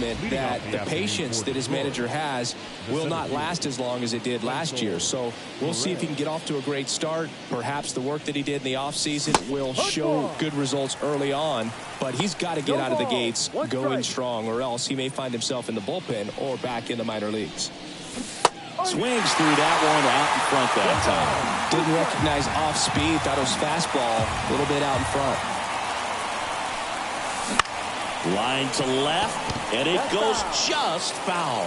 assessment that the patience that his manager has will not last as long as it did last year. So we'll see if he can get off to a great start. Perhaps the work that he did in the offseason will show good results early on, but he's got to get out of the gates going strong, or else he may find himself in the bullpen or back in the minor leagues. Swings through that one out in front that time. Didn't recognize off speed. Thought it was fastball. A little bit out in front. Line to left, and it goes just foul.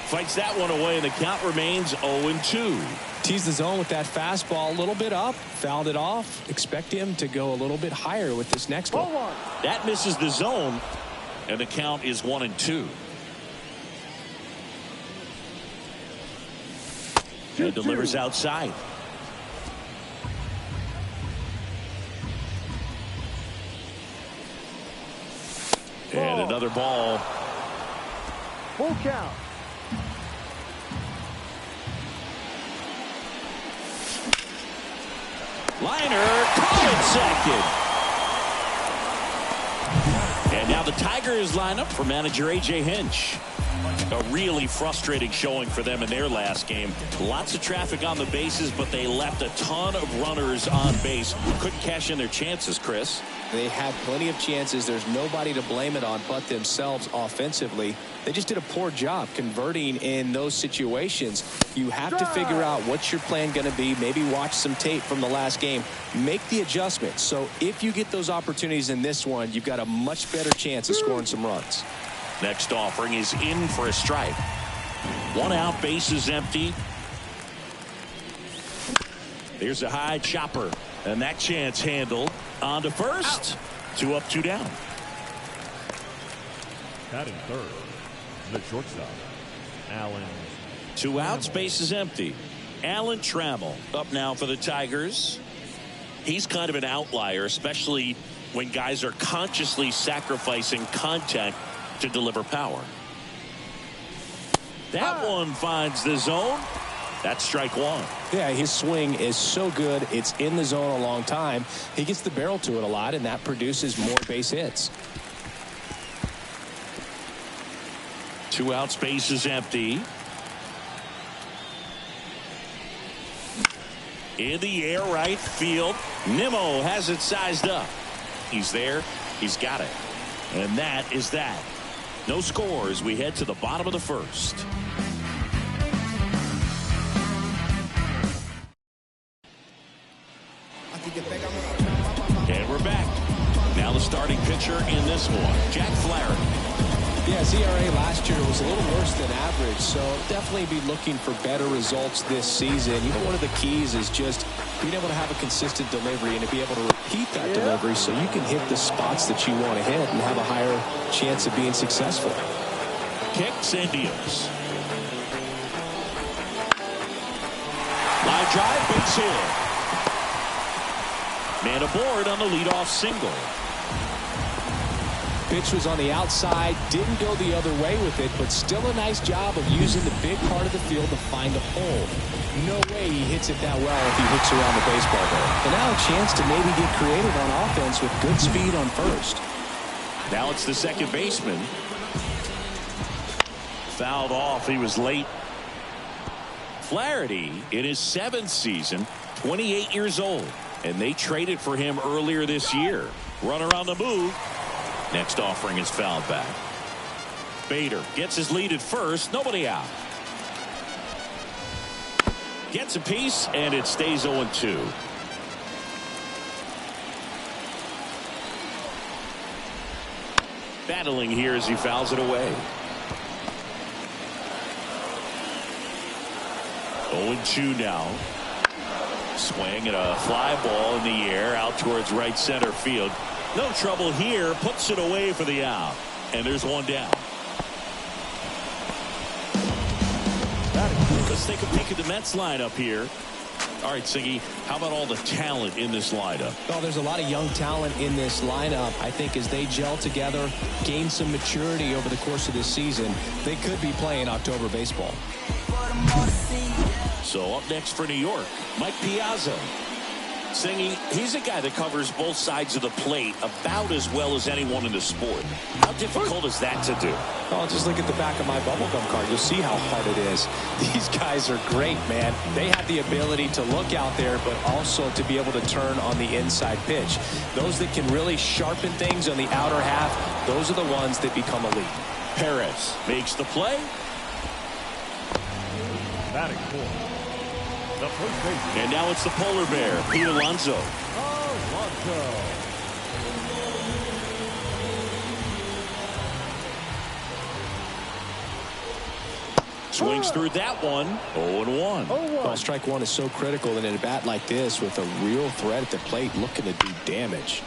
Fights that one away, and the count remains 0-2. Teased the zone with that fastball, a little bit up, fouled it off. Expect him to go a little bit higher with this next one. That misses the zone, and the count is 1-2. And delivers outside. And another ball. Full count. Liner, caught it second. And now the Tigers line up for manager A.J. Hinch. A really frustrating showing for them in their last game. Lots of traffic on the bases, but they left a ton of runners on base. Couldn't cash in their chances, Chris. They had plenty of chances. There's nobody to blame it on but themselves offensively. They just did a poor job converting in those situations. You have to figure out what's your plan going to be. Maybe watch some tape from the last game. Make the adjustments. So if you get those opportunities in this one, you've got a much better chance of scoring some runs. Next offering is in for a strike. One out, bases empty. There's a high chopper, and that chance handled. On to first. Out. 2 up, 2 down. Batting third, the shortstop, Alan. 2 outs, bases empty. Alan Trammell up now for the Tigers. He's kind of an outlier, especially when guys are consciously sacrificing contact to deliver power. That one finds the zone. That's strike one. Yeah, his swing is so good. It's in the zone a long time. He gets the barrel to it a lot, and that produces more base hits. 2 outs, bases empty. In the air, right field. Nimmo has it sized up. He's there. He's got it. And that is that. No score as we head to the bottom of the first. And we're back. Now the starting pitcher in this one, Jack Flaherty. Yeah, his ERA last year was a little worse than average, so definitely be looking for better results this season. You know, one of the keys is just being able to have a consistent delivery and to be able to repeat that delivery so you can hit the spots that you want to hit and have a higher chance of being successful. Kicks and deals. Line drive, base hit. Man aboard on the leadoff single. Pitch was on the outside, didn't go the other way with it, but still a nice job of using the big part of the field to find a hole. No way he hits it that well if he hooks around the baseball there. And now a chance to maybe get creative on offense with good speed on first. Now it's the second baseman. Fouled off. He was late. Flaherty in his 7th season, 28 years old, and they traded for him earlier this year. Runner on the move. Next offering is fouled back. Bader gets his lead at first. Nobody out. Gets a piece, and it stays 0-2. Battling here as he fouls it away. 0-2 now. Swing and a fly ball in the air out towards right center field. No trouble here. Puts it away for the out. And there's one down. Let's take a peek at the Mets lineup here. All right, Siggy, how about all the talent in this lineup? Well, there's a lot of young talent in this lineup. I think as they gel together, gain some maturity over the course of this season, they could be playing October baseball. So up next for New York, Mike Piazza. Singy, he's a guy that covers both sides of the plate about as well as anyone in the sport. How difficult is that to do? Oh, just look at the back of my bubblegum card. You'll see how hard it is. These guys are great, man. They have the ability to look out there, but also to be able to turn on the inside pitch. Those that can really sharpen things on the outer half, those are the ones that become elite. Perez makes the play. Batting fourth, the first baseman. And now it's the polar bear, Pete Alonso. Alonso. Swings through that one. 0-1. Well, strike one is so critical in a bat like this with a real threat at the plate looking to do damage.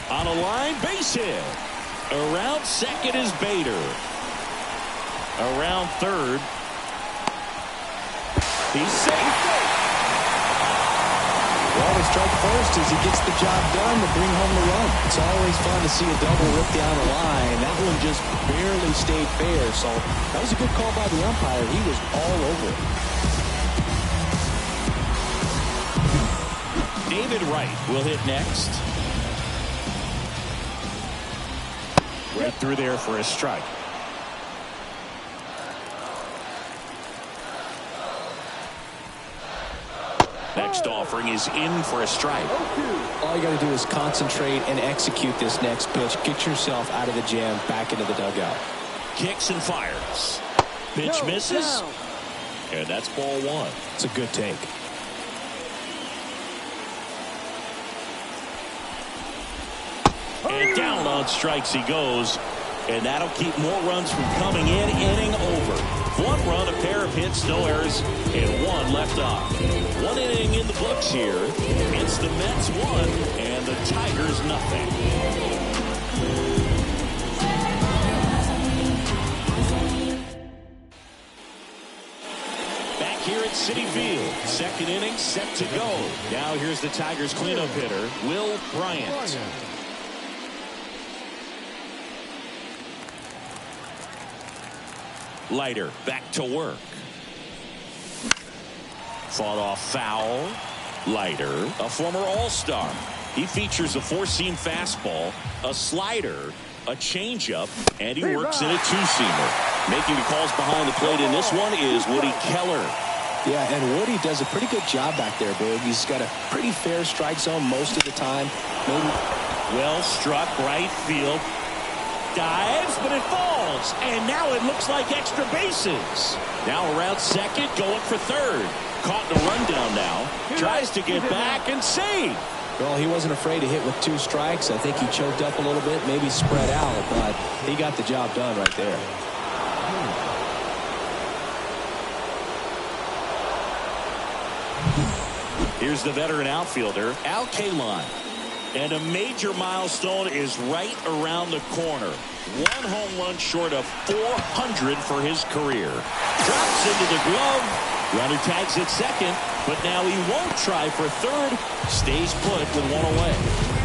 On a line, base hit. Around second is Bader. Around third. He's safe. Well, the strike first as he gets the job done to bring home the run. It's always fun to see a double rip down the line. That one just barely stayed fair, so that was a good call by the umpire. He was all over it. David Wright will hit next. Right through there for a strike. Next offering is in for a strike. All you got to do is concentrate and execute this next pitch. Get yourself out of the jam, back into the dugout. Kicks and fires. Pitch misses. And that's ball one. It's a good take. And down on strikes he goes. And that'll keep more runs from coming in. Inning over. 1 run, a pair of hits, no errors, and 1 left off. 1 inning in the books here. It's the Mets 1 and the Tigers nothing. Back here at Citi Field. Second inning set to go. Now here's the Tigers cleanup hitter, Will Bryant. Leiter back to work. Fought off foul. Leiter, a former All-Star. He features a 4-seam fastball, a slider, a changeup, and he works in a 2-seamer. Making the calls behind the plate in this one is Woody Keller. Yeah, and Woody does a pretty good job back there, Boog. He's got a pretty fair strike zone most of the time. Maybe. Well struck, right field. Dives, but it falls. And now it looks like extra bases. Now around second, going for third. Caught in a rundown now. Tries to get back and save. Well, he wasn't afraid to hit with 2 strikes. I think he choked up a little bit, maybe spread out, but he got the job done right there. Here's the veteran outfielder, Al Kaline. And a major milestone is right around the corner. 1 home run short of 400 for his career. Drops into the glove. Runner tags at second, but now he won't try for third. Stays put with 1 away.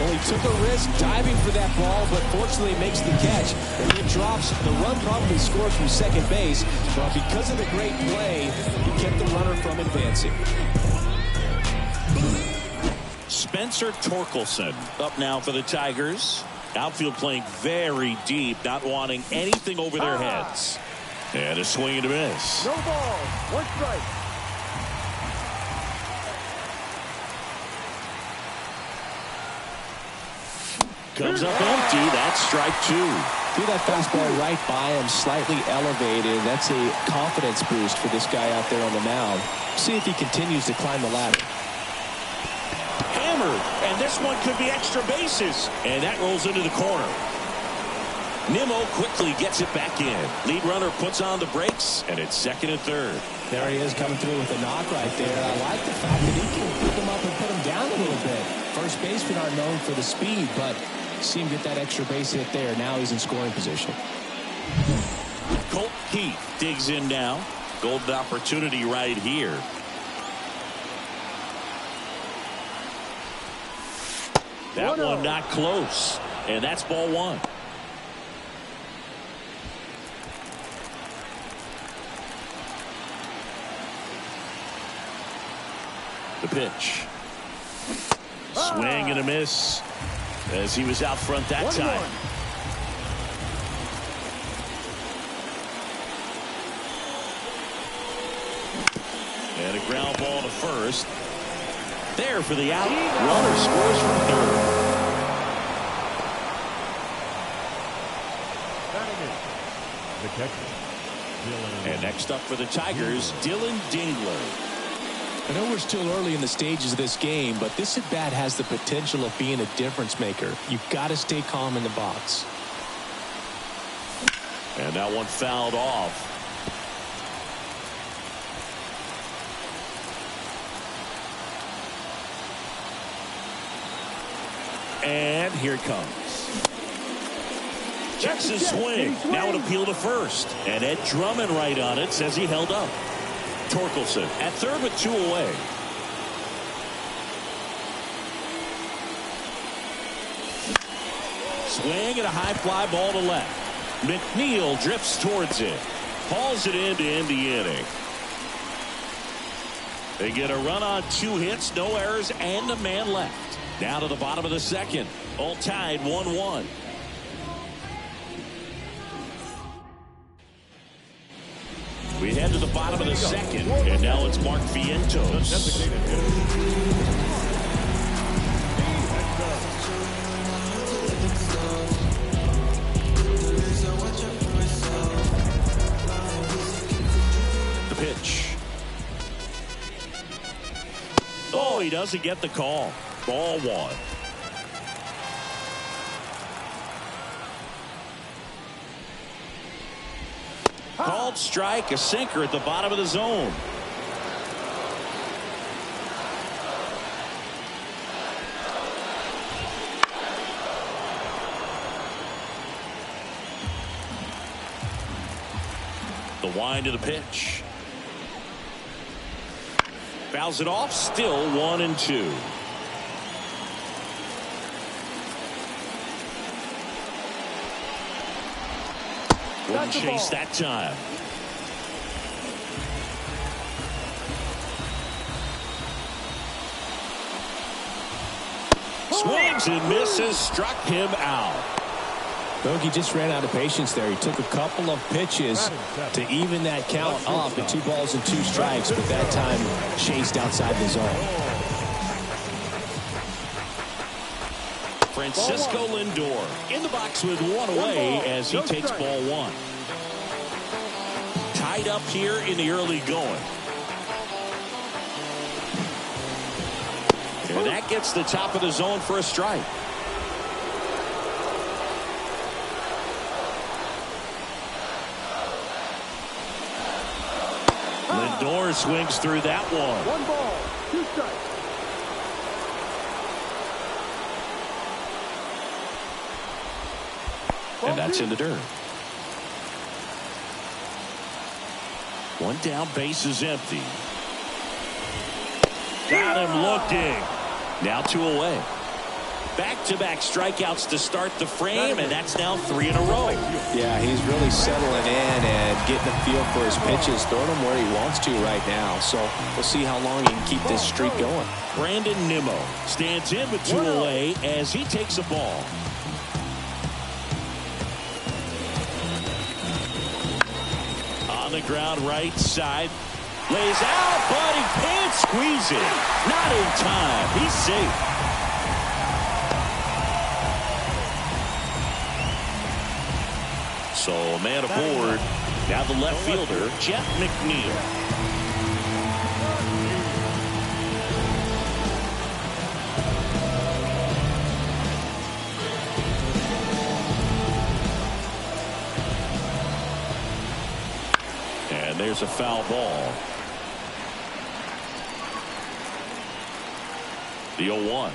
Well, he took a risk diving for that ball, but fortunately makes the catch. And it drops. The run probably scores from second base, but because of the great play, he kept the runner from advancing. Spencer Torkelson up now for the Tigers. Outfield playing very deep, not wanting anything over their heads. And a swing and a miss. No ball. 1 strike. Comes up empty. That's strike 2. Threw that fastball right by him, slightly elevated. That's a confidence boost for this guy out there on the mound. See if he continues to climb the ladder. Hammered, and this one could be extra bases. And that rolls into the corner. Nimmo quickly gets it back in. Lead runner puts on the brakes, and it's second and third. There he is coming through with a knock right there. I like the fact that he can pick him up and put him down a little bit. First basemen are known for the speed, but see him get that extra base hit there. Now he's in scoring position. Colt Keith digs in now. Golden opportunity right here. That one not close, and that's ball 1. The pitch. Swing and a miss as he was out front that time. And a ground ball to first. There for the out. Runner scores from third. The catcher. And next up for the Tigers, Dylan Dingler. I know we're still early in the stages of this game, but this at-bat has the potential of being a difference maker. You've got to stay calm in the box. And that one fouled off. And here it comes. Checks his swing. Now an appeal to first. And Ed Drummond right on it says he held up. Torkelson at third with 2 away. Swing and a high fly ball to left. McNeil drifts towards it. Hauls it in to end the inning. They get a run on 2 hits, no errors, and a man left. Down to the bottom of the second. All tied 1-1. We head to the bottom of the second, and now it's Mark Vientos. The pitch. Oh, he doesn't get the call. Ball 1. Called strike, a sinker at the bottom of the zone. The wind of the pitch. Fouls it off, still 1-2. Wouldn't chase that time. Swings and misses, struck him out. Bogey just ran out of patience there. He took a couple of pitches to even that count up at 2 balls and 2 strikes, but that time chased outside the zone. Francisco Lindor in the box with 1 away as he takes ball 1. Tied up here in the early going. And that gets the top of the zone for a strike. Lindor swings through that one. 1 ball, 2 strikes. And that's in the dirt. 1 down, base is empty. Got him looking. Now 2 away. Back-to-back strikeouts to start the frame, and that's now 3 in a row. Yeah, he's really settling in and getting a feel for his pitches, throwing them where he wants to right now. So we'll see how long he can keep this streak going. Brandon Nimmo stands in with 2 away as he takes a ball. On the ground right side. Lays out, but he can't squeeze it. Not in time. He's safe. So a man aboard. Now the left fielder, Jeff McNeil. And there's a foul ball. The 0-1.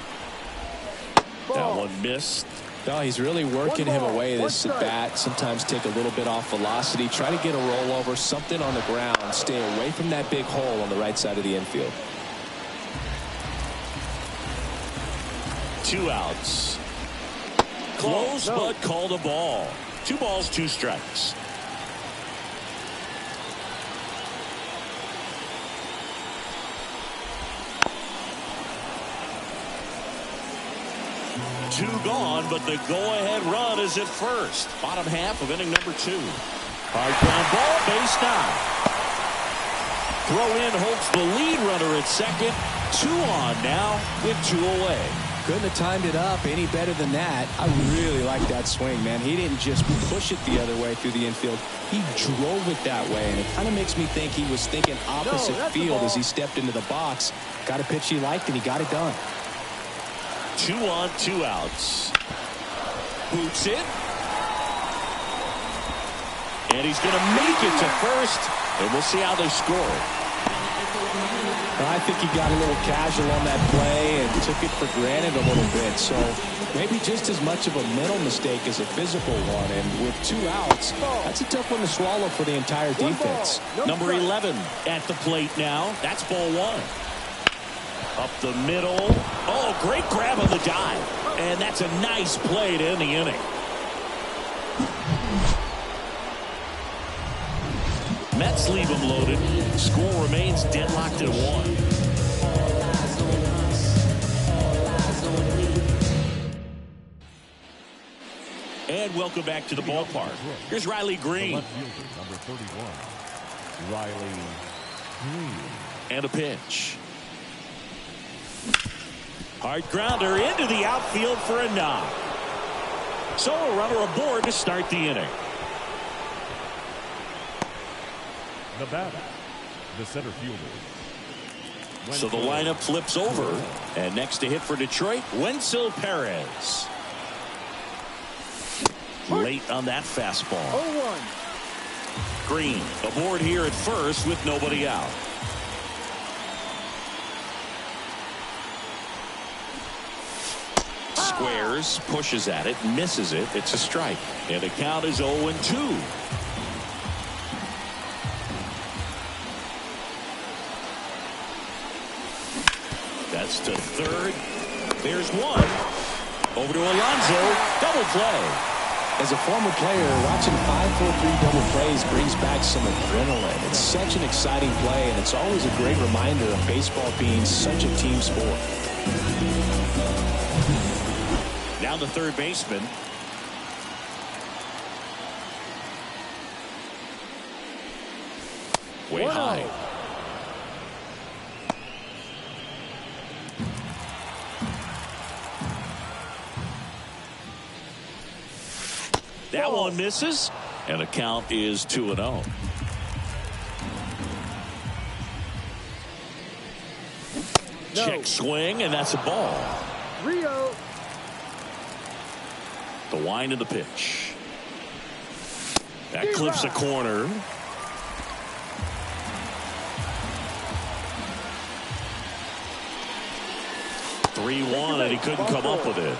That one missed. No, he's really working him away this at bat. Sometimes take a little bit off velocity. Try to get a rollover, something on the ground. Stay away from that big hole on the right side of the infield. 2 outs. Close, but called a ball. 2 balls, 2 strikes. Two gone, but the go-ahead run is at first. Bottom half of inning number 2. Hard ground ball, base down. Throw in holds the lead runner at second. 2 on now with 2 away. Couldn't have timed it up any better than that. I really like that swing, man. He didn't just push it the other way through the infield. He drove it that way, and it kind of makes me think he was thinking opposite field as he stepped into the box. Got a pitch he liked, and he got it done. 2 on, 2 outs. Boots it. And he's going to make it to first, and we'll see how they score. I think he got a little casual on that play and took it for granted a little bit. So maybe just as much of a mental mistake as a physical one. And with 2 outs, that's a tough one to swallow for the entire defense. Number 11 at the plate now. That's ball 1. Up the middle. Oh, great grab on the dive. And that's a nice play to end the inning. Mets leave him loaded. Score remains deadlocked at 1. And welcome back to the ballpark. Here's Riley Green. Left fielder, number 31, Riley Green. And a pitch. Hard grounder into the outfield for a knock. So a runner aboard to start the inning. The batter, the center fielder. So the lineup flips over. And next to hit for Detroit, Wenceel Perez. Late on that fastball. 0-1. Green aboard here at first with nobody out. Squares, pushes at it, misses it. It's a strike. And the count is 0-2. That's to third. There's one. Over to Alonso. Double play. As a former player, watching 5-4-3 double plays brings back some adrenaline. It's such an exciting play, and it's always a great reminder of baseball being such a team sport. Now the third baseman. Way high. That one misses, and the count is 2-0. Check swing, and that's a ball. Rio. The wind of the pitch. That clips a corner. (3-1), and he couldn't come up with it.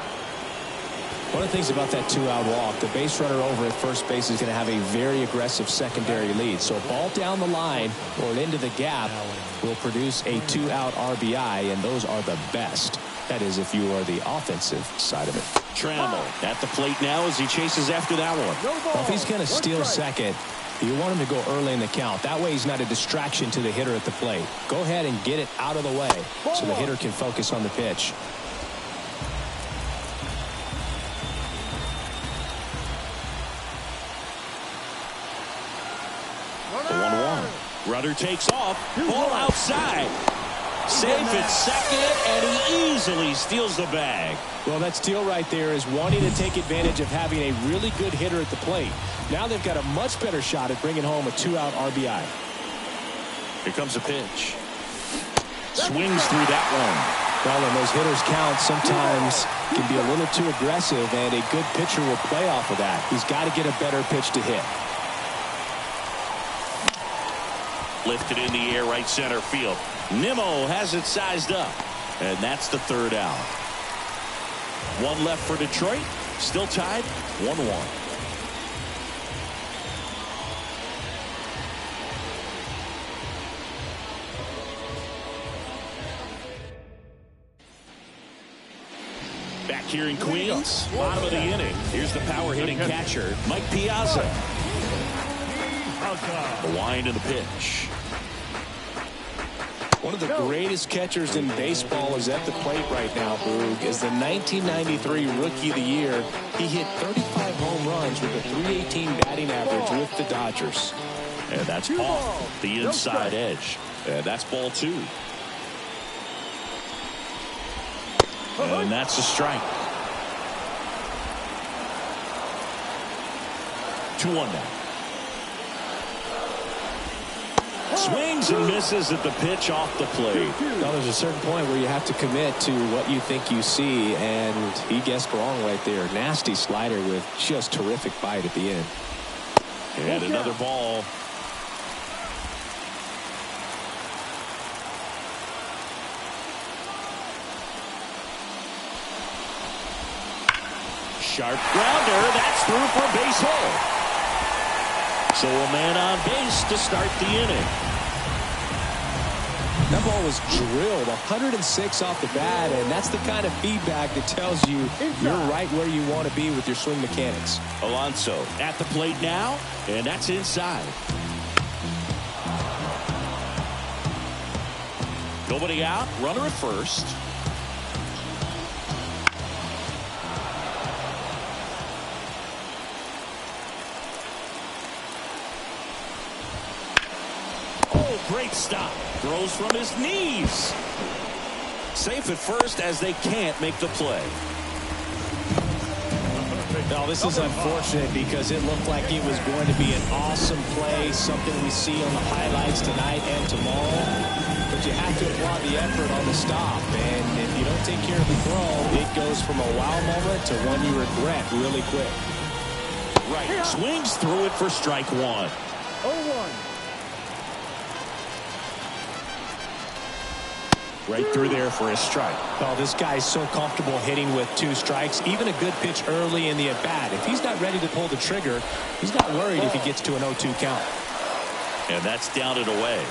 One of the things about that 2-out walk, the base runner over at first base is going to have a very aggressive secondary lead. So a ball down the line or into the gap will produce a 2-out RBI, and those are the best. That is, if you are the offensive side of it. Trammell at the plate now as he chases after that one. Well, if he's going to steal second, you want him to go early in the count. That way he's not a distraction to the hitter at the plate. Go ahead and get it out of the way so the hitter can focus on the pitch. The 1-1. Runner takes off. Ball outside. Safe at second, and he easily steals the bag. Well, that steal right there is wanting to take advantage of having a really good hitter at the plate. Now they've got a much better shot at bringing home a 2-out RBI. Here comes a pitch. Swings through that one. Well, when those hitters count, sometimes can be a little too aggressive, and a good pitcher will play off of that. He's got to get a better pitch to hit. Lifted in the air, right center field. Nimmo has it sized up, and that's the third out. One left for Detroit. Still tied 1-1. Back here in Queens, bottom of the inning. Here's the power hitting catcher, Mike Piazza. The wind of the pitch. One of the greatest catchers in baseball is at the plate right now, Boog. Is the 1993 Rookie of the Year. He hit 35 home runs with a .318 batting average with the Dodgers. And that's off the inside edge. And that's ball 2. And that's a strike. 2-1 now. Swings and misses at the pitch off the plate. Well, there's a certain point where you have to commit to what you think you see, and he guessed wrong right there. Nasty slider with just terrific bite at the end. And another ball. Sharp grounder. That's through for a base hit. So a man on base to start the inning. That ball was drilled 106 off the bat, and that's the kind of feedback that tells you you're right where you want to be with your swing mechanics. Alonso at the plate now, and that's inside. Nobody out, runner at first. Great stop. Throws from his knees. Safe at first as they can't make the play. No, this is unfortunate because it looked like it was going to be an awesome play, something we see on the highlights tonight and tomorrow. But you have to applaud the effort on the stop. And if you don't take care of the throw, it goes from a wow moment to one you regret really quick. Right. Swings through it for strike 1. 0-1. Right through there for a strike. Oh, this guy's so comfortable hitting with 2 strikes. Even a good pitch early in the at-bat. If he's not ready to pull the trigger, he's not worried if he gets to an 0-2 count. And that's down and away.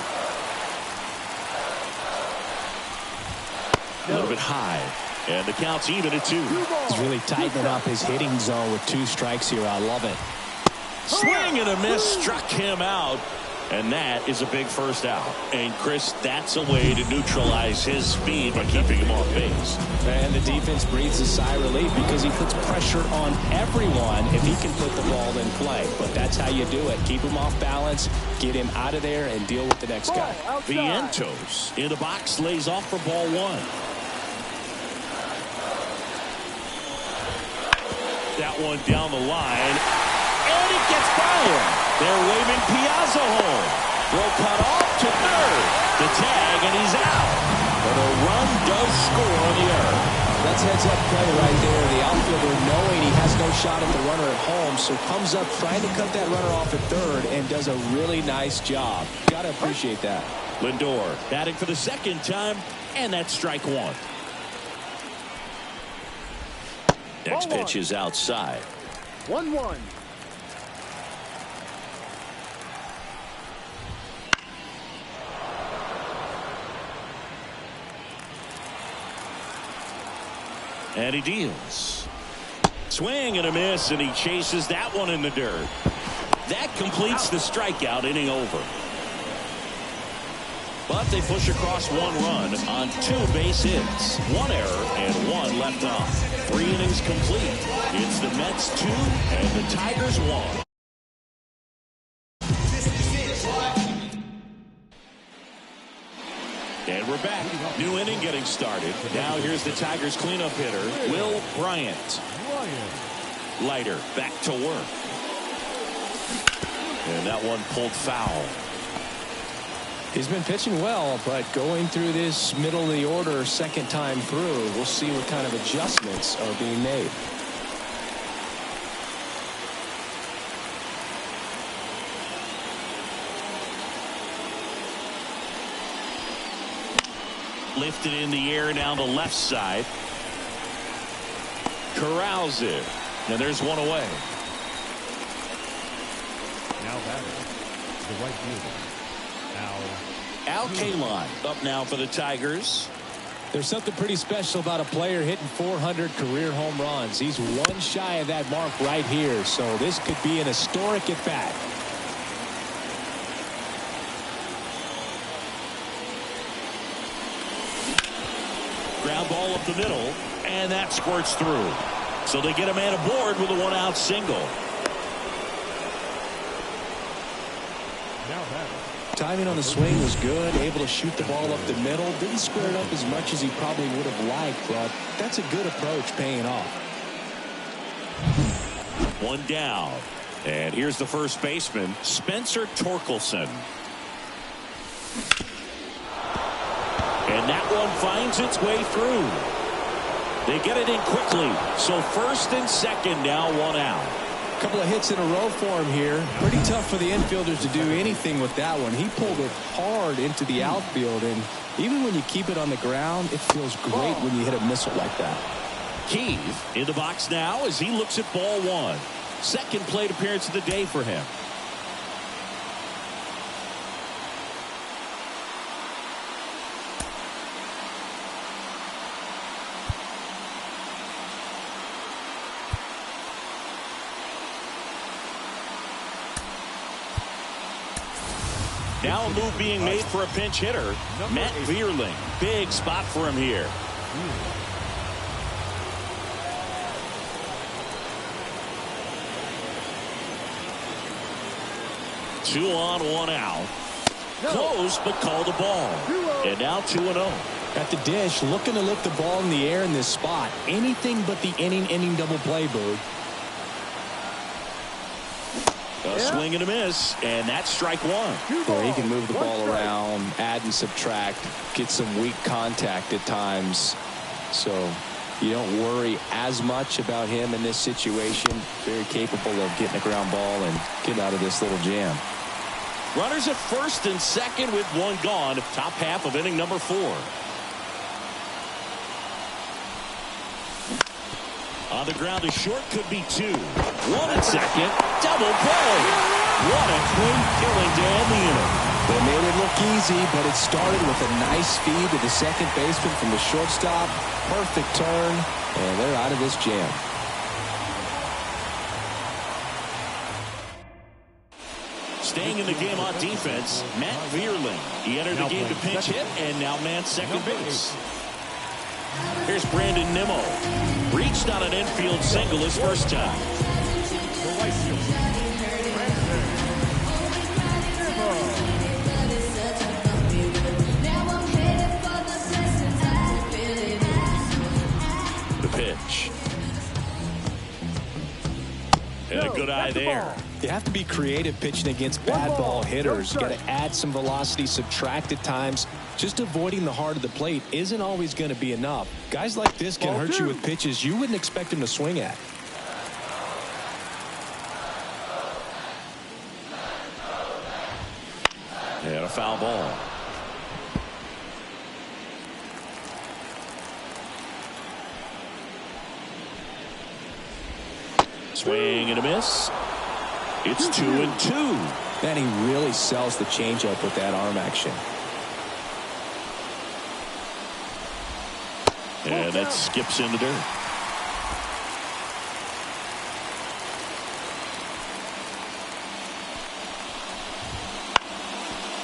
A little bit high. And the count's even at 2. He's really tightening up his hitting zone with 2 strikes here. I love it. Swing and a miss struck him out. And that is a big first out. And Chris, that's a way to neutralize his speed by keeping him off base. And the defense breathes a sigh of relief because he puts pressure on everyone if he can put the ball in play. But that's how you do it. Keep him off balance, get him out of there, and deal with the next guy. Vientos in the box lays off for ball 1. That one down the line. And it gets by him. They're waving Piazza home. Throw cut off to third. The tag, and he's out. But a run does score on the error. That's heads-up play right there. The outfielder knowing he has no shot at the runner at home, so comes up trying to cut that runner off at third and does a really nice job. Got to appreciate that. Lindor batting for the second time, and that's strike 1. Next pitch is outside. 1-1. And he deals. Swing and a miss, and he chases that one in the dirt. That completes the strikeout, inning over. But they push across 1 run on 2 base hits, 1 error, and 1 left off. 3 innings complete. It's the Mets 2 and the Tigers 1. And we're back. New inning getting started. Now here's the Tigers cleanup hitter, Will Bryant. Leiter back to work. And that one pulled foul. He's been pitching well, but going through this middle of the order second time through, we'll see what kind of adjustments are being made. Lifted in the air down the left side. Corrals it. And there's one away. Now batting, the right fielder, Al Kaline up now for the Tigers. There's something pretty special about a player hitting 400 career home runs. He's 1 shy of that mark right here, so this could be an historic at bat. ball up the middle, and that squirts through. So they get a man aboard with a one-out single. Now batting. Timing on the swing was good, able to shoot the ball up the middle. Didn't square it up as much as he probably would have liked, but that's a good approach, paying off. One down. And here's the first baseman, Spencer Torkelson. And that one finds its way through. They get it in quickly. So first and second now, one out. A couple of hits in a row for him here. Pretty tough for the infielders to do anything with that one. He pulled it hard into the outfield, and even when you keep it on the ground, it feels great when you hit a missile like that. Keith in the box now as he looks at ball one. Second plate appearance of the day for him. Now a move being made for a pinch hitter. Matt Vierling. Big spot for him here. Two on, one out. Close, but called the ball. And now 2-0. At the dish, looking to lift the ball in the air in this spot. Anything but the inning double play, Boog. A swing and a miss, and that's strike one. Where he can move the ball around, add and subtract, get some weak contact at times. So you don't worry as much about him in this situation. Very capable of getting a ground ball and getting out of this little jam. Runners at first and second with one gone. Top half of inning number 4. On the ground, a short could be 2. One at second. Double play. What a quick killing to end the inning. They made it look easy, but it started with a nice feed to the second baseman from the shortstop. Perfect turn, and they're out of this jam. Staying in the game on defense, Matt Vierling. He entered the game to pinch hit and now man second base. Here's Brandon Nimmo. Reached on an infield single his first time. The right fielder, The pitch. And a good eye there. You have to be creative pitching against bad ball hitters. You got to add some velocity, subtract at times. Just avoiding the heart of the plate isn't always going to be enough. Guys like this can hurt you with pitches you wouldn't expect him to swing at. And a foul ball. Swing and a miss. It's 2-2. Man, he really sells the changeup with that arm action. And it skips in the dirt.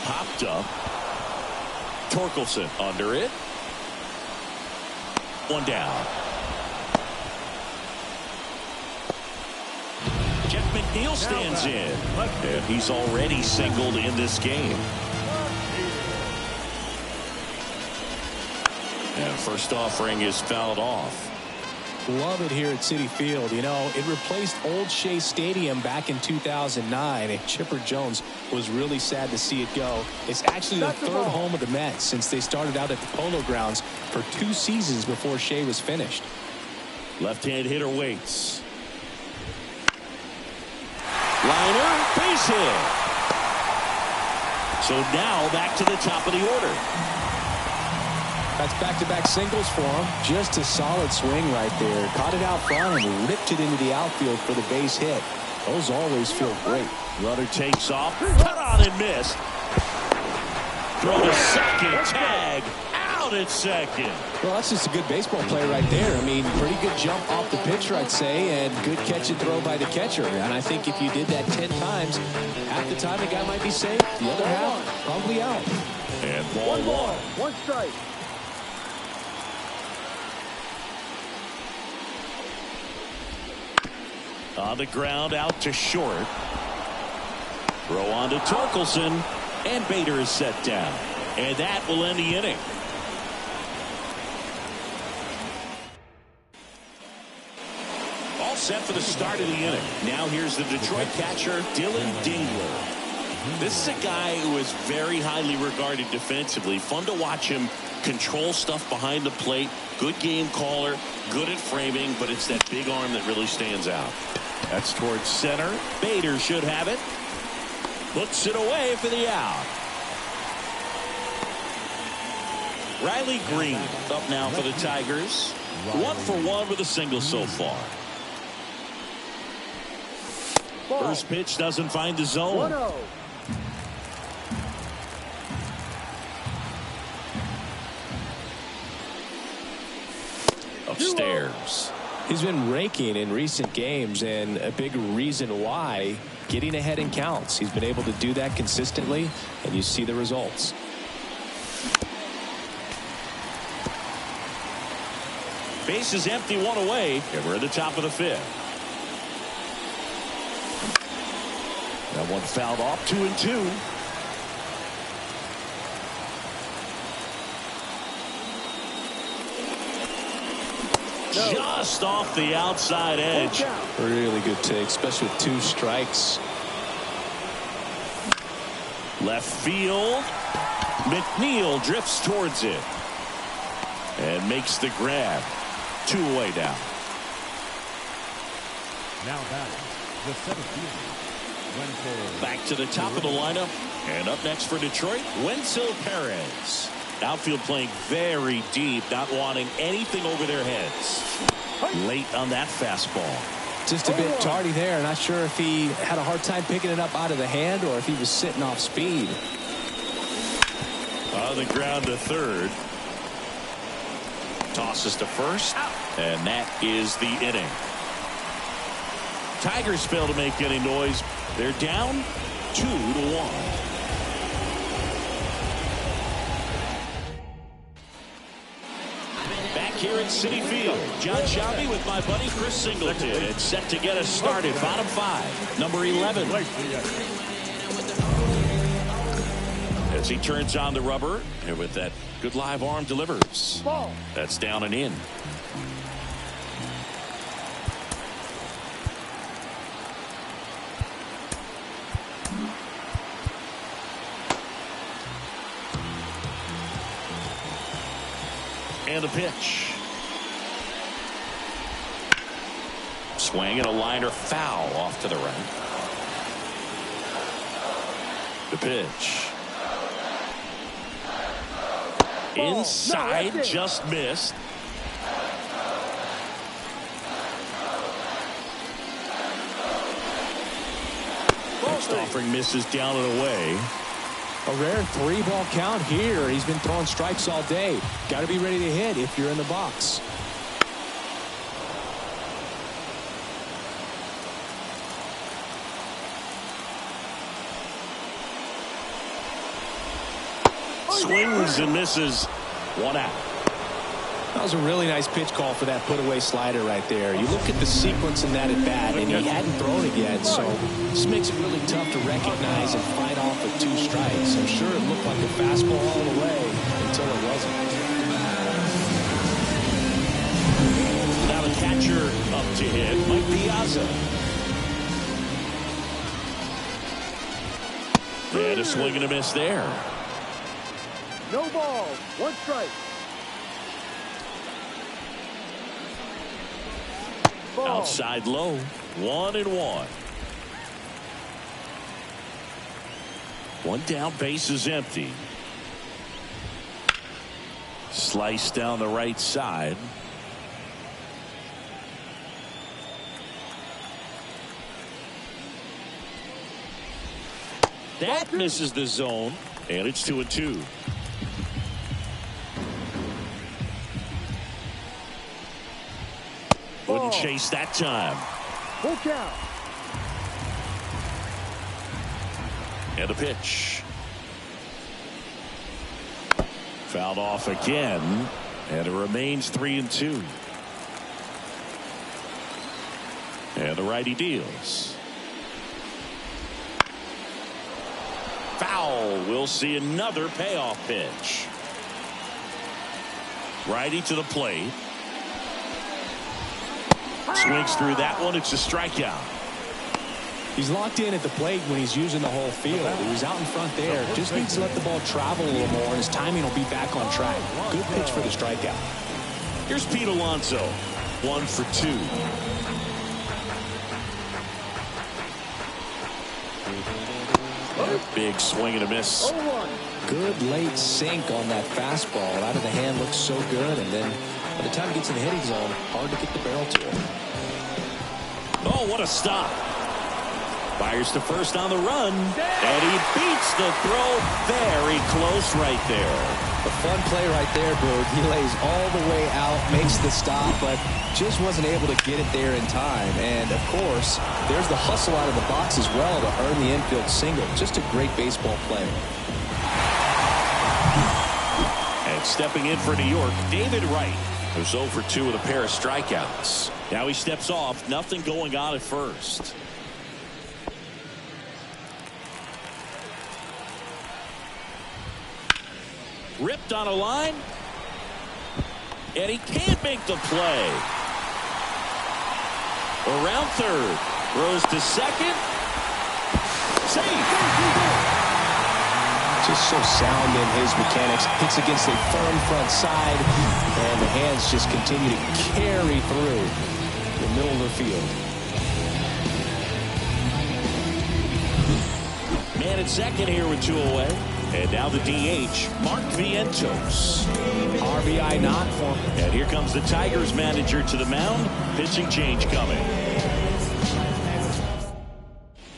Popped up. Torkelson under it. One down. Jeff McNeil stands in. And he's already singled in this game. And first offering is fouled off. Love it here at Citi Field. You know, it replaced Old Shea Stadium back in 2009, and Chipper Jones was really sad to see it go. It's actually the third home of the Mets since they started out at the Polo Grounds for 2 seasons before Shea was finished. Left-hand hitter waits. Liner, base hit. So now back to the top of the order. That's back-to-back singles for him. Just a solid swing right there. Caught it out front and ripped it into the outfield for the base hit. Those always feel great. Runner takes off. Cut on and missed. Throw to second. Tag. Out at second. Well, that's just a good baseball play right there. I mean, pretty good jump off the pitcher, I'd say, and good catch and throw by the catcher. And I think if you did that 10 times, half the time the guy might be safe. The other half, probably out. And ball 1. One strike. On the ground, out to short. Throw on to Torkelson, and Bader is set down. And that will end the inning. All set for the start of the inning. Now here's the Detroit catcher, Dylan Dingler. This is a guy who is very highly regarded defensively. Fun to watch him control stuff behind the plate. Good game caller, good at framing, but it's that big arm that really stands out. That's towards center. Bader should have it. Puts it away for the out. Riley Green up now for the Tigers. 1 for 1 with a single so far. First pitch doesn't find the zone. 1-0. Upstairs. He's been raking in recent games, and a big reason why, getting ahead in counts. He's been able to do that consistently, and you see the results. Base is empty, 1 away, and we're at the top of the 5th. That one fouled off, 2-2. Just off the outside edge. Really good take, especially with 2 strikes. Left field. McNeil drifts towards it and makes the grab. 2 away now. Now back the center fielder. Back to the top of the lineup, and up next for Detroit, Wenceel Perez. Outfield playing very deep, not wanting anything over their heads. Late on that fastball. Just a bit tardy there. Not sure if he had a hard time picking it up out of the hand or if he was sitting off speed. On the ground to third. Tosses to first, and that is the inning. Tigers fail to make any noise. They're down 2-1. Back here at Citi Field, John Shabby with my buddy Chris Singleton. It's set to get us started. Bottom 5, number 11. As he turns on the rubber, and with that good live arm delivers. That's down and in. And a pitch. Swing and a liner foul off to the right. The pitch. Inside, just missed. Next offering misses down and away. A rare 3-ball count here. He's been throwing strikes all day. Got to be ready to hit if you're in the box. Swings and misses. 1 out. That was a really nice pitch call for that put-away slider right there. You look at the sequence in that at-bat, and he hadn't thrown it yet, so this makes it really tough to recognize and fight off with 2 strikes. I'm sure it looked like a fastball all the way until it wasn't. Now the catcher up to hit, Mike Piazza. And a swing and a miss there. No ball. 1 strike. Outside low. 1-1. 1 down, base is empty. Slice down the right side. That misses the zone, and it's 2-2. Wouldn't chase that time. Full count. And a pitch. Fouled off again, and it remains 3-2. And the righty deals. Foul. We'll see another payoff pitch. Righty to the plate. Swings through that one. It's a strikeout. He's locked in at the plate when he's using the whole field. He was out in front there. Just needs to let the ball travel a little more, and his timing will be back on track. Good pitch for the strikeout. Here's Pete Alonso. 1 for 2. Big swing and a miss. Good late sink on that fastball. Out of the hand looks so good, and then by the time he gets in the hitting zone, hard to get the barrel to him. Oh, what a stop. Fires to first on the run, and he beats the throw. Very close right there. A fun play right there, Boog. He lays all the way out, makes the stop, but just wasn't able to get it there in time. And, of course, there's the hustle out of the box as well to earn the infield single. Just a great baseball play. And stepping in for New York, David Wright, who's 0 for 2 with a pair of strikeouts. Now he steps off, nothing going on at first. Ripped on a line, and he can't make the play. Around third, throws to second. Save. Just so sound in his mechanics. Hits against a firm front side, and the hands just continue to carry through the middle of the field. Man at second here with 2 away. And now the DH, Mark Vientos. RBI not for him. And here comes the Tigers manager to the mound. Pitching change coming.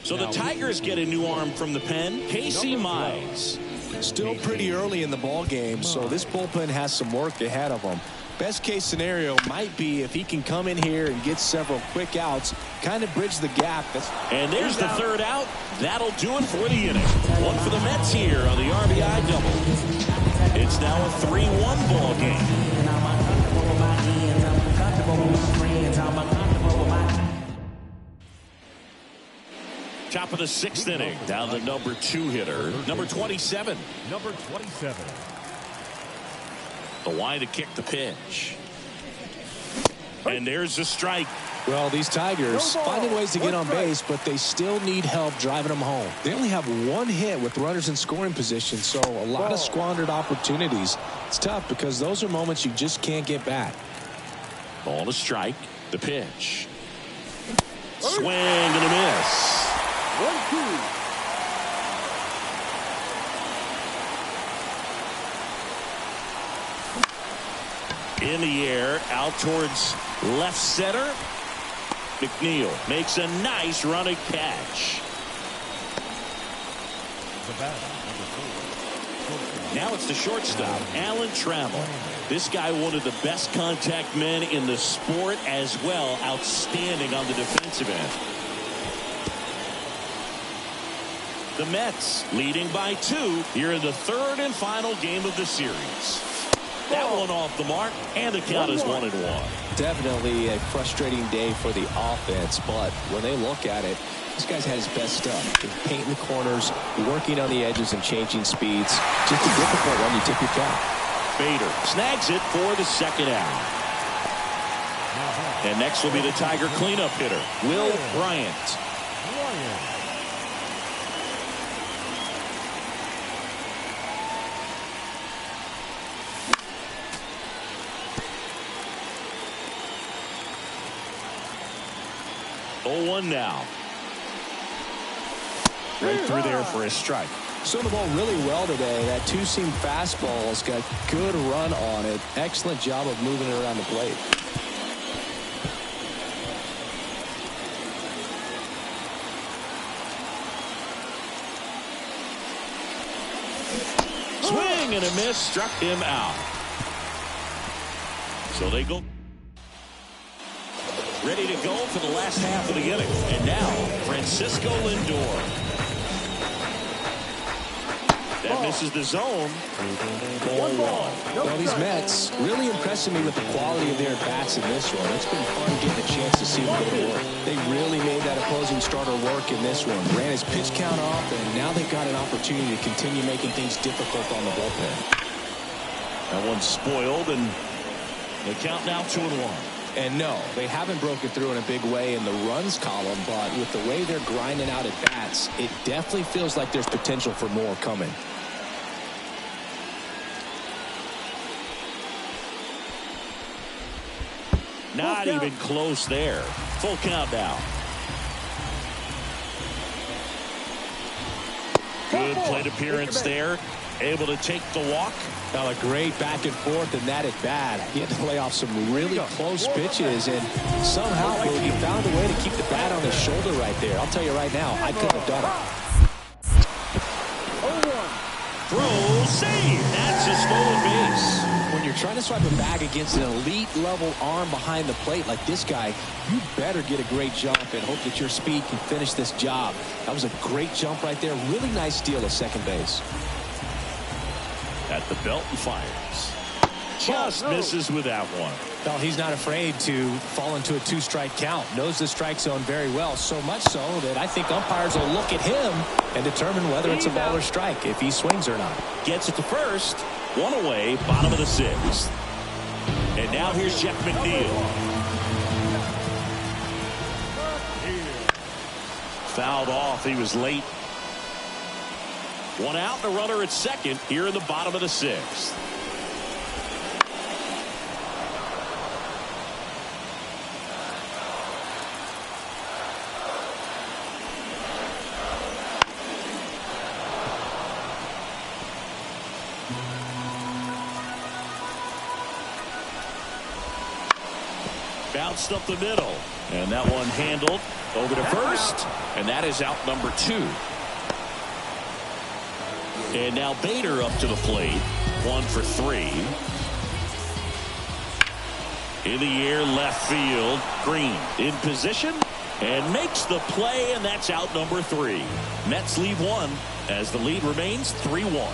So the Tigers get a new arm from the pen, Casey Mize. Still pretty early in the ball game, so this bullpen has some work ahead of them. Best case scenario might be if he can come in here and get several quick outs, kind of bridge the gap. And there's the third out. That'll do it for the inning. One for the Mets here on the RBI double. It's now a 3-1 ball game. Top of the 6th inning. Down the number 2 hitter, number 27. Number 27. The line to kick the pitch. And there's a strike. Well, these Tigers finding ways to get on base, but they still need help driving them home. They only have 1 hit with runners in scoring position, so a lot of squandered opportunities. It's tough because those are moments you just can't get back. Ball to strike. The pitch. Swing and a miss. 1-2. In the air, out towards left center. McNeil makes a nice running catch. Now it's the shortstop, Alan Trammell. This guy, one of the best contact men in the sport as well. Outstanding on the defensive end. The Mets leading by 2 here in the 3rd and final game of the series. That one off the mark, and the count is 1-1. Definitely a frustrating day for the offense, but when they look at it, this guy's had his best stuff. Painting the corners, working on the edges and changing speeds. Just a difficult one, you tip your cap. Bader snags it for the 2nd out. And next will be the Tiger cleanup hitter, Will Bryant. 0-1 now. Right through there for a strike. Swung the ball really well today. That 2-seam fastball has got good run on it. Excellent job of moving it around the plate. Swing and a miss, struck him out. So they go ready to go for the last half of the inning. And now, Francisco Lindor. That misses the zone. 1-1. Well, these Mets really impressing me with the quality of their bats in this one. It's been fun getting a chance to see him go to work. They really made that opposing starter work in this one. Ran his pitch count off, and now they've got an opportunity to continue making things difficult on the bullpen. That one's spoiled, and the count now 2-1. And no, they haven't broken through in a big way in the runs column, but with the way they're grinding out at bats, it definitely feels like there's potential for more coming. Not even close there. Full count now. Good plate appearance there. Able to take the walk. Now a great back and forth, and that at bat. He had to lay off some really close pitches, and somehow he found a way to keep the bat on his shoulder right there. I'll tell you right now, I couldn't have done it. Throw, save. That's a stolen base. When you're trying to swipe a bag against an elite level arm behind the plate like this guy, you better get a great jump and hope that your speed can finish this job. That was a great jump right there. Really nice steal at second base. At the belt and fires. Just misses with that one. Well, he's not afraid to fall into a 2-strike count. Knows the strike zone very well, so much so that I think umpires will look at him and determine whether it's a ball or strike, if he swings or not. Gets it to first. One away, bottom of the 6th. And now here's Jeff McNeil. Fouled off. He was late. One out, the runner at second here in the bottom of the 6th. Bounced up the middle, and that one handled over to first, and that is out number 2. And now Bader up to the plate. 1 for 3. In the air, left field. Green in position and makes the play, and that's out number 3. Mets lead 1 as the lead remains 3-1.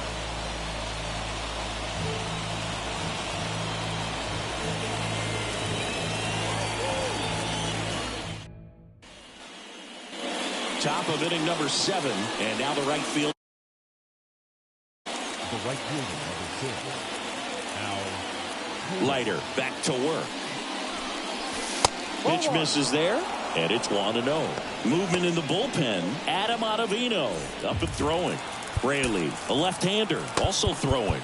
Top of inning number 7, and now the right field. The right fielder, number 2. Now, Leiter back to work. Pitch misses there, and it's 1-0. Movement in the bullpen. Adam Ottavino up and throwing. Raley, a left-hander, also throwing.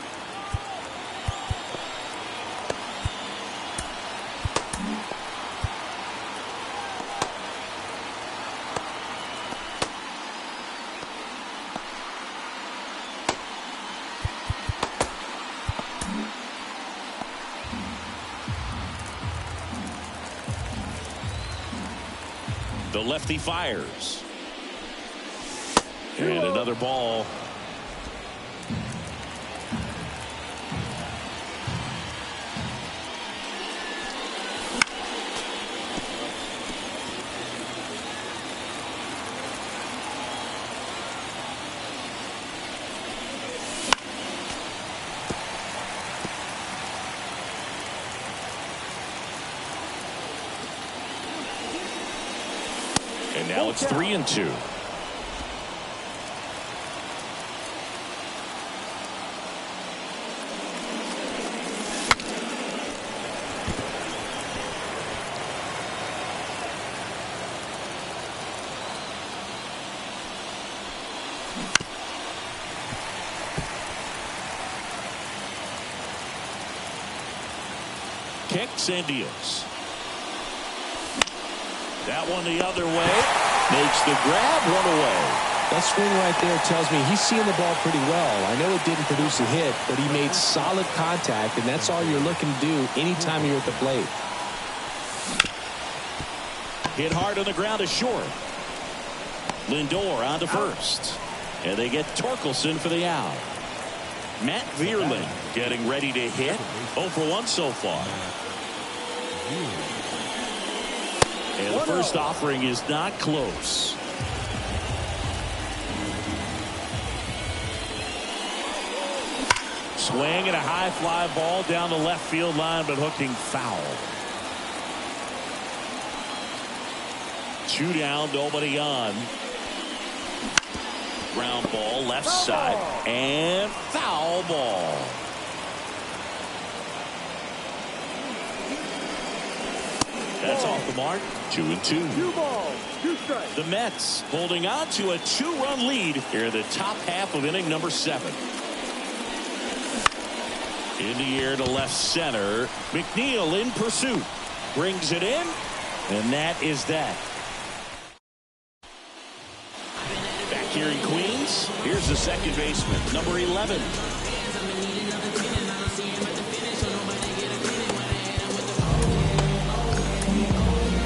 The lefty fires. And another ball. And now it's 3-2. Kicks and deals. That one the other way. Makes the grab, 1 away. That swing right there tells me he's seeing the ball pretty well. I know it didn't produce a hit, but he made solid contact, and that's all you're looking to do anytime you're at the plate. Hit hard on the ground is short. Lindor on to first. And they get Torkelson for the out. Matt Vierling getting ready to hit. 0 for 1 so far. And the first offering is not close. Swing and a high fly ball down the left field line, but hooking foul. 2 down, nobody on. Ground ball, left side, and foul ball. That's off the mark. 2-2. 2 balls, 2 strikes. The Mets holding on to a 2-run lead here in the top half of inning number 7. In the air to left center. McNeil in pursuit. Brings it in, and that is that. Back here in Queens, here's the second baseman, number 11.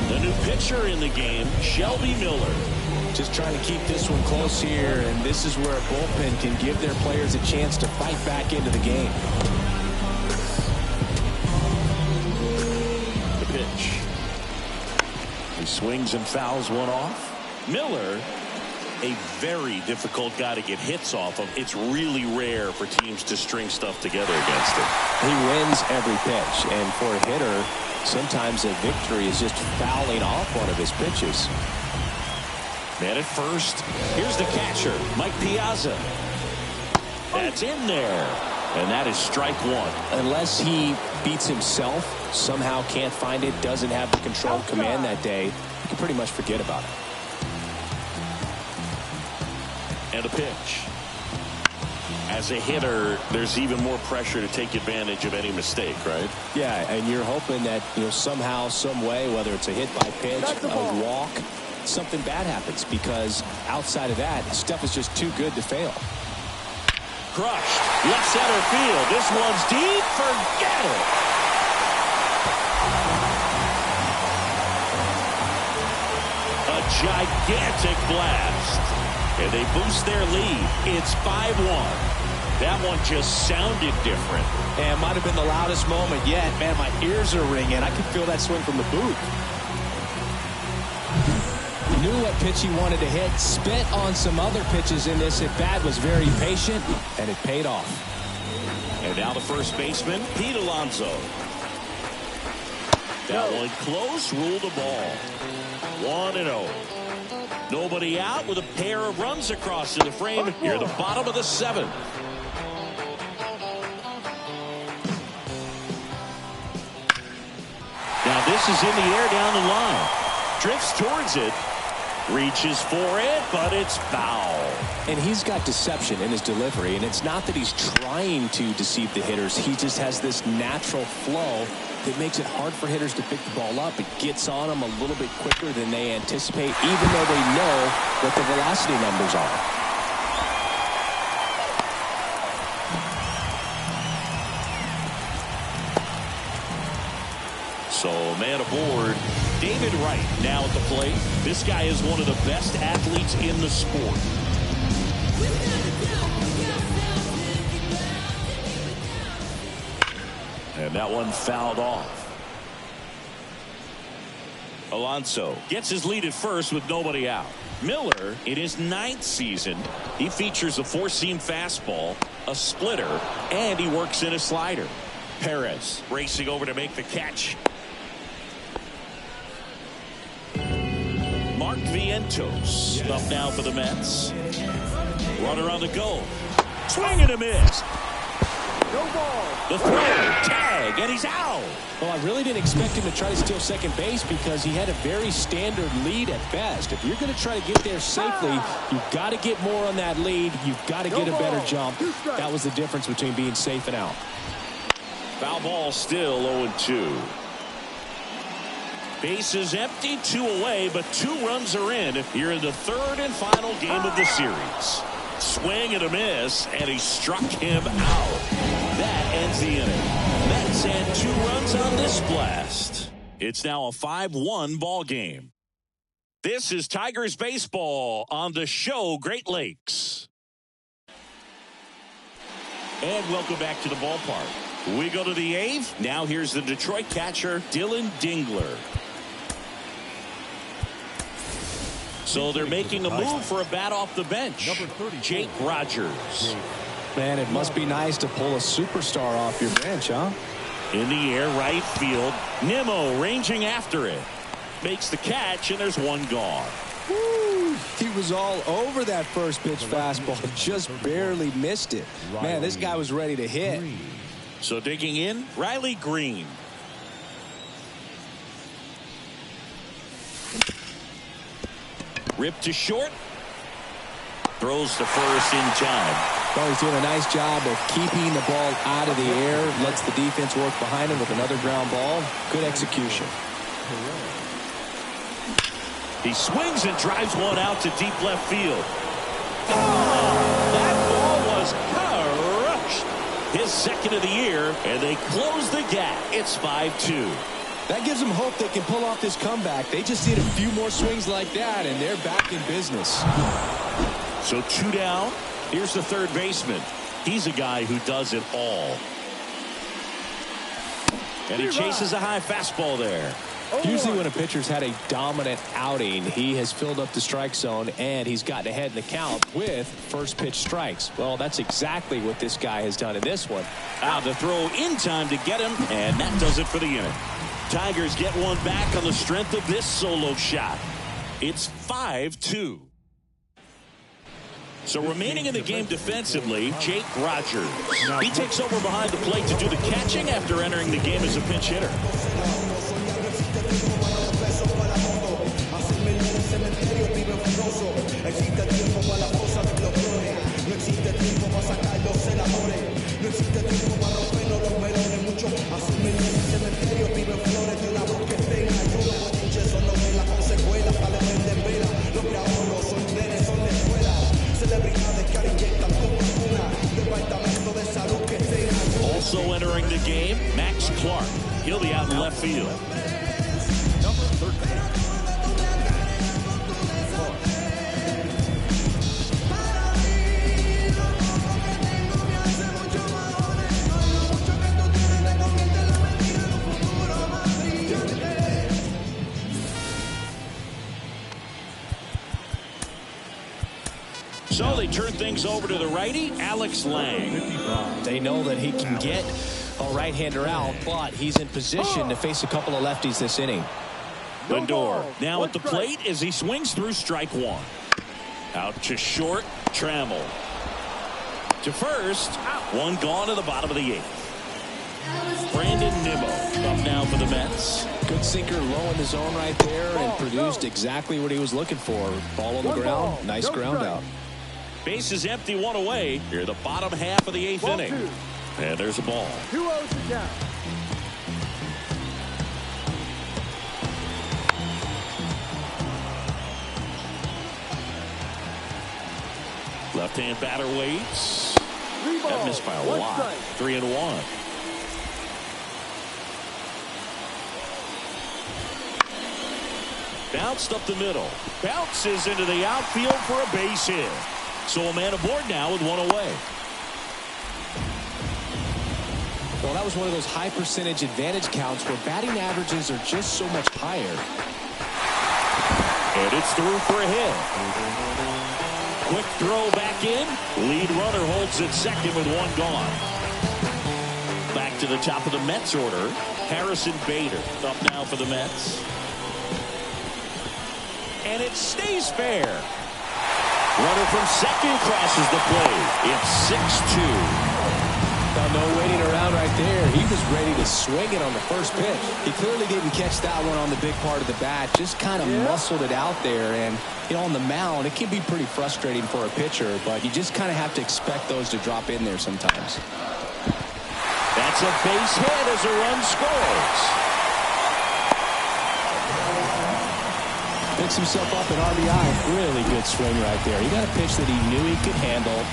The new pitcher in the game, Shelby Miller. Just trying to keep this one close here, and this is where a bullpen can give their players a chance to fight back into the game. The pitch. He swings and fouls one off. Miller, a very difficult guy to get hits off of. It's really rare for teams to string stuff together against him. He wins every pitch, and for a hitter, sometimes a victory is just fouling off one of his pitches. Man at first. Here's the catcher, Mike Piazza. That's in there. And that is strike 1. Unless he beats himself, somehow can't find it, doesn't have the controlled command that day, you can pretty much forget about it. And a pitch. As a hitter, there's even more pressure to take advantage of any mistake, right? Yeah, and you're hoping that, somehow, some way, whether it's a hit by pitch, a walk, something bad happens, because outside of that, stuff is just too good to fail. Crushed. Left center field. This one's deep. Forget it. A gigantic blast. And they boost their lead. It's 5-1. That one just sounded different. And it might have been the loudest moment yet. Man, my ears are ringing. I could feel that swing from the booth. Knew what pitch he wanted to hit. Spent on some other pitches in this at-bat. Was very patient, and it paid off. And now the first baseman, Pete Alonso. That one close, ruled the ball. 1-0. Nobody out with a pair of runs across in the frame near the bottom of the 7th. Now this is in the air down the line. Drifts towards it. Reaches for it, but it's foul. And he's got deception in his delivery, and it's not that he's trying to deceive the hitters. He just has this natural flow that makes it hard for hitters to pick the ball up. It gets on them a little bit quicker than they anticipate, even though they know what the velocity numbers are. So, man aboard. David Wright now at the plate. This guy is one of the best athletes in the sport. And that one fouled off. Alonso gets his lead at first with nobody out. Miller, in his 9th season, he features a 4-seam fastball, a splitter, and he works in a slider. Perez racing over to make the catch. Mark Vientos up now for the Mets. Runner on the go. Swing and a miss. No ball. The throw, tag, and he's out. Well, I really didn't expect him to try to steal second base because he had a very standard lead at best. If you're going to try to get there safely, you've got to get more on that lead. You've got to get a better jump. That was the difference between being safe and out. Foul ball still 0-2. Bases empty, 2 away, but 2 runs are in here in the 3rd and final game of the series. Swing and a miss, and he struck him out. That ends the inning. Mets had 2 runs on this blast. It's now a 5-1 ball game. This is Tigers baseball on the show Great Lakes. And welcome back to the ballpark. We go to the 8th. Now here's the Detroit catcher, Dylan Dingler. So they're making a move for a bat off the bench. Jake Rogers. Man, it must be nice to pull a superstar off your bench, huh? In the air, right field. Nimmo ranging after it. makes the catch, and there's one gone. Woo, he was all over that first pitch fastball, just barely missed it. Man, this guy was ready to hit. So digging in, Riley Green. Ripped to short. Throws to first in time. Well, he's doing a nice job of keeping the ball out of the air. Lets the defense work behind him with another ground ball. Good execution. He swings and drives one out to deep left field. Oh, that ball was crushed. His second of the year, and they close the gap. It's 5-2. That gives them hope they can pull off this comeback. They just need a few more swings like that, and they're back in business. So 2 down. Here's the third baseman. He's a guy who does it all. And he chases a high fastball there. Usually when a pitcher's had a dominant outing, he has filled up the strike zone and he's gotten ahead in the count with first pitch strikes. Well, that's exactly what this guy has done in this one. Out to throw in time to get him, and that does it for the inning. Tigers get one back on the strength of this solo shot. It's 5-2. So remaining in the game defensively, Jake Rogers. He takes over behind the plate to do the catching after entering the game as a pinch hitter. Also entering the game, Max Clark. He'll be out in left field. Number 13. So they turn things over to the righty, Alex Lang. They know that he can get a right-hander out, but he's in position to face a couple of lefties this inning. Lindor now at the plate as he swings through strike one. Out to short, Trammell. To first, one gone to the bottom of the eighth. Brandon Nimmo up now for the Mets. Good sinker low in the zone right there and produced exactly what he was looking for. Ball on the ground, nice ground out. Base is empty, one away. Here, the bottom half of the eighth inning. And there's a ball. 2-0 down. Left-hand batter waits. That missed by a lot. Strike. 3-1. Bounced up the middle. Bounces into the outfield for a base hit. So a man aboard now with one away. Well, that was one of those high percentage advantage counts where batting averages are just so much higher. And it's through for a hit. Quick throw back in. Lead runner holds at second with one gone. Back to the top of the Mets order. Harrison Bader up now for the Mets. And it stays fair. Runner from second crosses the plate. It's 6-2. No waiting around right there. He was ready to swing it on the first pitch. He clearly didn't catch that one on the big part of the bat. Just kind of muscled it out there. And, you know, on the mound, it can be pretty frustrating for a pitcher, but you just kind of have to expect those to drop in there sometimes. That's a base hit as a run scores. Picks himself up an RBI. Really good swing right there. He got a pitch that he knew he could handle,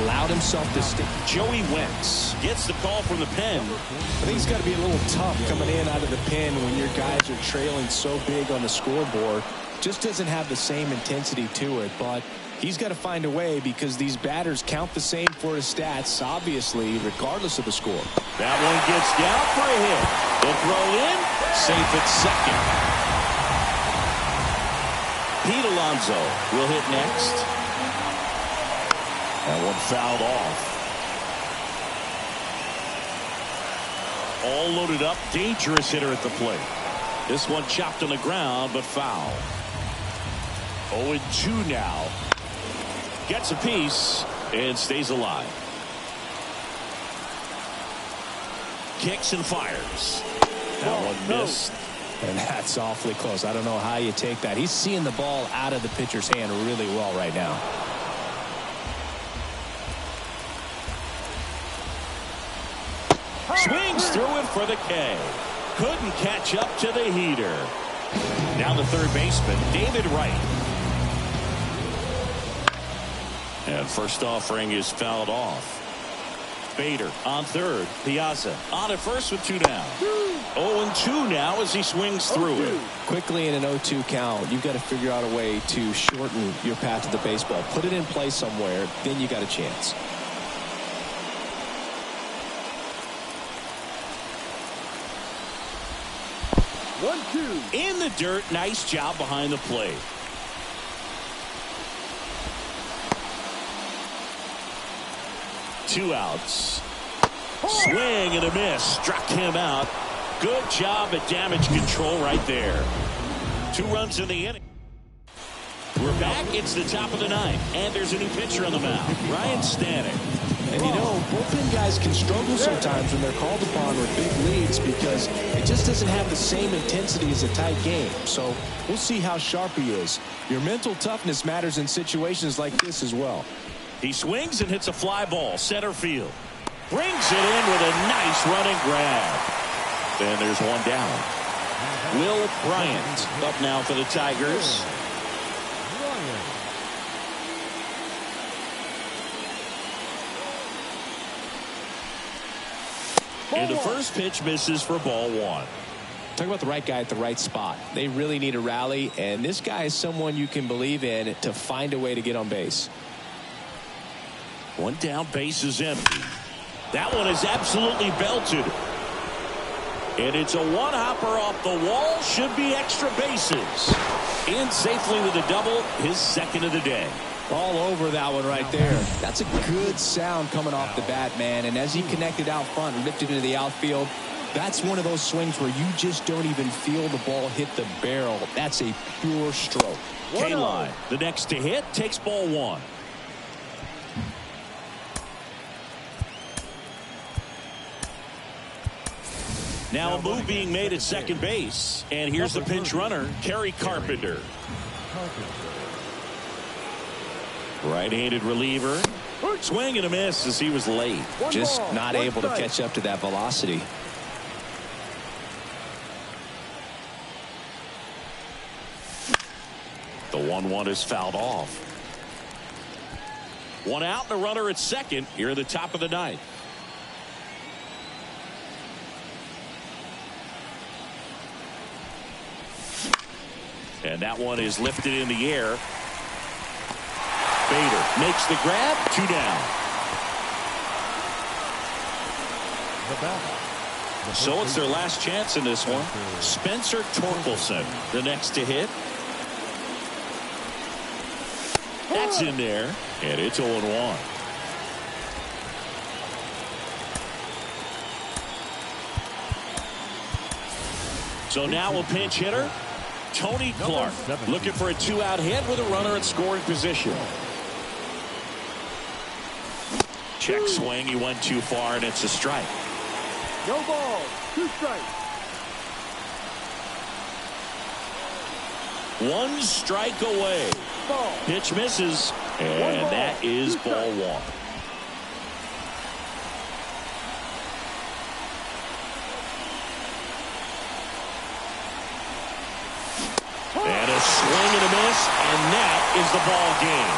allowed himself to stick. Joey Wentz gets the call from the pen. I think it's got to be a little tough coming in out of the pen when your guys are trailing so big on the scoreboard. Just doesn't have the same intensity to it, but he's got to find a way because these batters count the same for his stats, obviously, regardless of the score. That one gets down for a hit. The throw in, safe at second. Pete Alonso will hit next. That one fouled off. All loaded up. Dangerous hitter at the plate. This one chopped on the ground, but foul. 0-2 now. Gets a piece and stays alive. Kicks and fires. That one missed. And that's awfully close. I don't know how you take that. He's seeing the ball out of the pitcher's hand really well right now. Swings through it for the K. Couldn't catch up to the heater. Now the third baseman, David Wright. And first offering is fouled off. Bader on third. Piazza on at first with 2 down. 0-2 now as he swings through it. Quickly in an 0-2 count, you've got to figure out a way to shorten your path to the baseball. Put it in play somewhere, then you got a chance. In the dirt, nice job behind the plate. Two outs. Swing and a miss. Struck him out. Good job at damage control right there. 2 runs in the inning. We're back. It's the top of the 9th. And there's a new pitcher on the mound. Ryan Stanek. And you know, bullpen guys can struggle sometimes when they're called upon with big leads because it just doesn't have the same intensity as a tight game. So we'll see how sharp he is. Your mental toughness matters in situations like this as well. He swings and hits a fly ball. Center field. Brings it in with a nice running grab. Then there's one down. Will Bryant up now for the Tigers. And the first pitch misses for ball 1. Talk about the right guy at the right spot. They really need a rally, and this guy is someone you can believe in to find a way to get on base. One down, base is empty. That one is absolutely belted. And it's a one-hopper off the wall. Should be extra bases. In safely with a double, his second of the day. All over that one right there. That's a good sound coming off the bat, man. And as he connected out front and lifted into the outfield, that's one of those swings where you just don't even feel the ball hit the barrel. That's a pure stroke. K-Line, the next to hit, takes ball 1. Now a move being made at second base. And here's the pinch runner, Kerry Carpenter. Right-handed reliever. Swing and a miss as he was late. Just not able to catch up to that velocity. The 1-1 is fouled off. 1 out and a runner at second here at the top of the 9th. And that one is lifted in the air. Bader makes the grab. 2 down. So it's their last chance in this one. Spencer Torkelson, the next to hit. That's in there, and it's 0-1. So now a pinch hitter, Tony Clark, looking for a 2-out hit with a runner at scoring position. Check swing, he went too far, and it's a strike. No ball, 2 strikes. 1 strike away. Ball. Pitch misses, and that is ball 1. And a swing and a miss, and that is the ball game.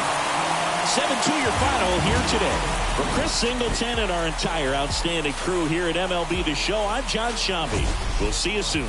7-2 your final here today. For Chris Singleton and our entire outstanding crew here at MLB The Show, I'm John Shambi. We'll see you soon.